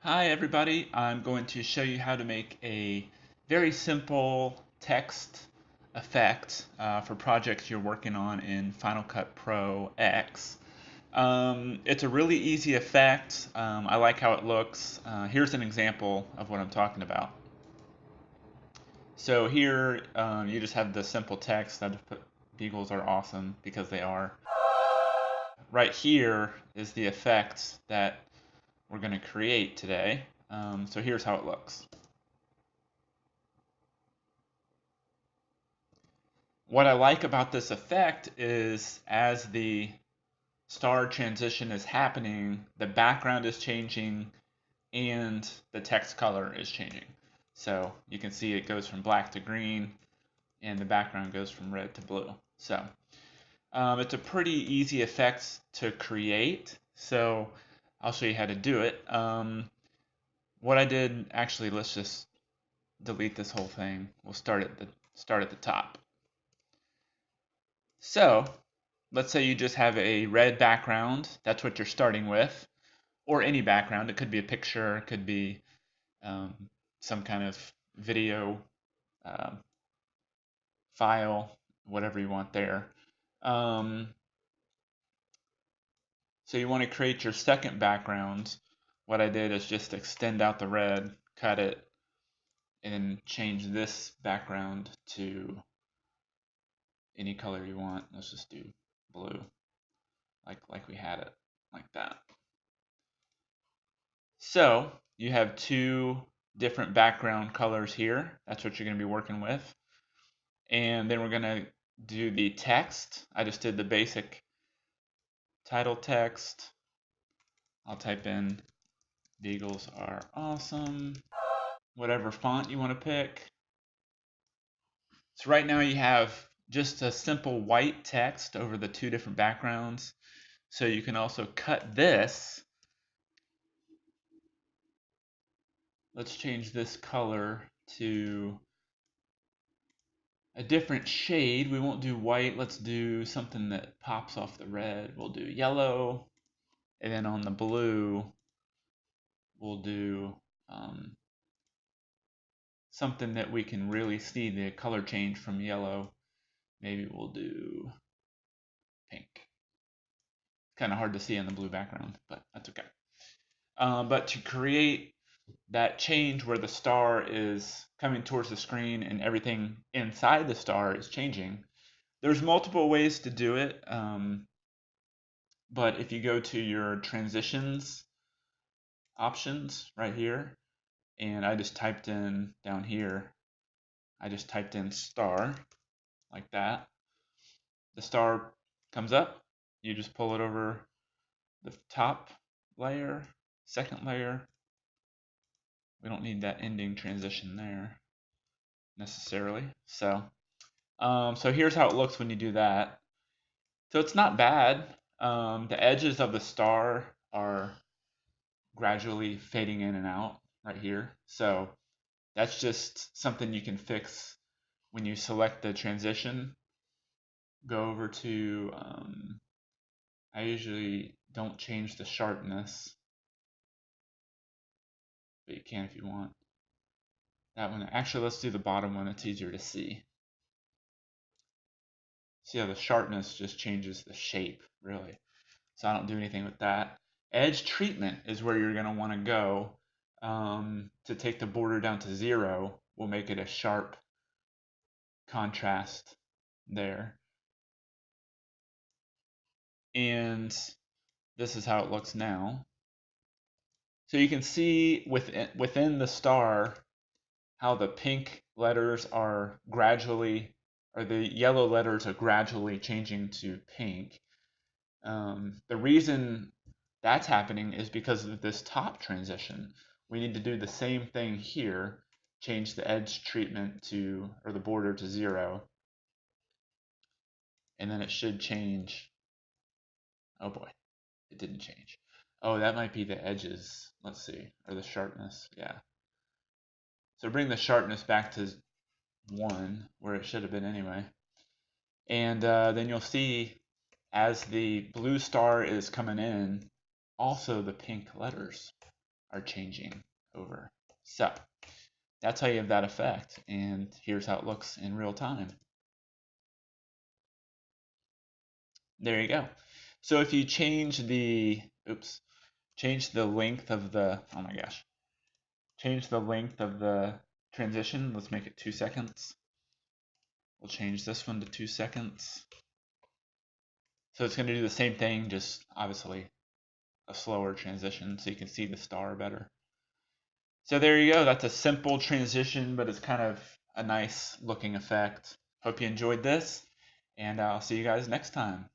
Hi everybody, I'm going to show you how to make a very simple text effect for projects you're working on in Final Cut Pro X. It's a really easy effect. I like how it looks. Here's an example of what I'm talking about. So here you just have the simple text. I just put beagles are awesome because they are. Right here is the effect that we're going to create today. So here's how it looks. What I like about this effect is as the star transition is happening, the background is changing and the text color is changing. So you can see it goes from black to green and the background goes from red to blue. So it's a pretty easy effect to create. So I'll show you how to do it. What I did, actually, let's just delete this whole thing. We'll start at the top. So let's say you just have a red background. That's what you're starting with, or any background. It could be a picture, it could be um, some kind of video um, file, whatever you want there. Um, so you want to create your second background. What I did is just extend out the red, cut it, and then change this background to any color you want. Let's just do blue, like we had it, like that. So you have two different background colors here. That's what you're going to be working with. And then we're going to do the text. I just did the basic title text. I'll type in beagles are awesome. Whatever font you want to pick. So right now you have just a simple white text over the two different backgrounds. So you can also cut this. Let's change this color to a different shade. We won't do white. Let's do something that pops off the red. We'll do yellow. And then on the blue, we'll do something that we can really see the color change from yellow. Maybe we'll do pink. Kind of hard to see on the blue background, but that's okay. But to create that change where the star is coming towards the screen and everything inside the star is changing, there's multiple ways to do it. But if you go to your transitions options right here, and I just typed in down here, I just typed in star like that. The star comes up, you just pull it over the top layer, second layer. We don't need that ending transition there necessarily. So here's how it looks when you do that. So it's not bad. The edges of the star are gradually fading in and out right here. So that's just something you can fix when you select the transition. Go over to, I usually don't change the sharpness, but you can if you want. That one, actually, let's do the bottom one. It's easier to see. See how the sharpness just changes the shape, really. So I don't do anything with that. Edge treatment is where you're going to want to go to take the border down to 0. We'll make it a sharp contrast there. And this is how it looks now. So you can see within the star how the pink letters are gradually, or the yellow letters are gradually changing to pink. The reason that's happening is because of this top transition. We need to do the same thing here, change the edge treatment to, or the border to 0, and then it should change. Oh boy, it didn't change. Oh, that might be the edges. Let's see, or the sharpness, yeah. So bring the sharpness back to 1, where it should have been anyway. And then you'll see as the blue star is coming in, also the pink letters are changing over. So that's how you have that effect, and here's how it looks in real time. There you go. So if you change the, change the length of the, oh my gosh, change the length of the transition, let's make it 2 seconds. We'll change this one to 2 seconds. So it's going to do the same thing, just obviously a slower transition so you can see the star better. So there you go. That's a simple transition, but it's kind of a nice looking effect. Hope you enjoyed this, and I'll see you guys next time.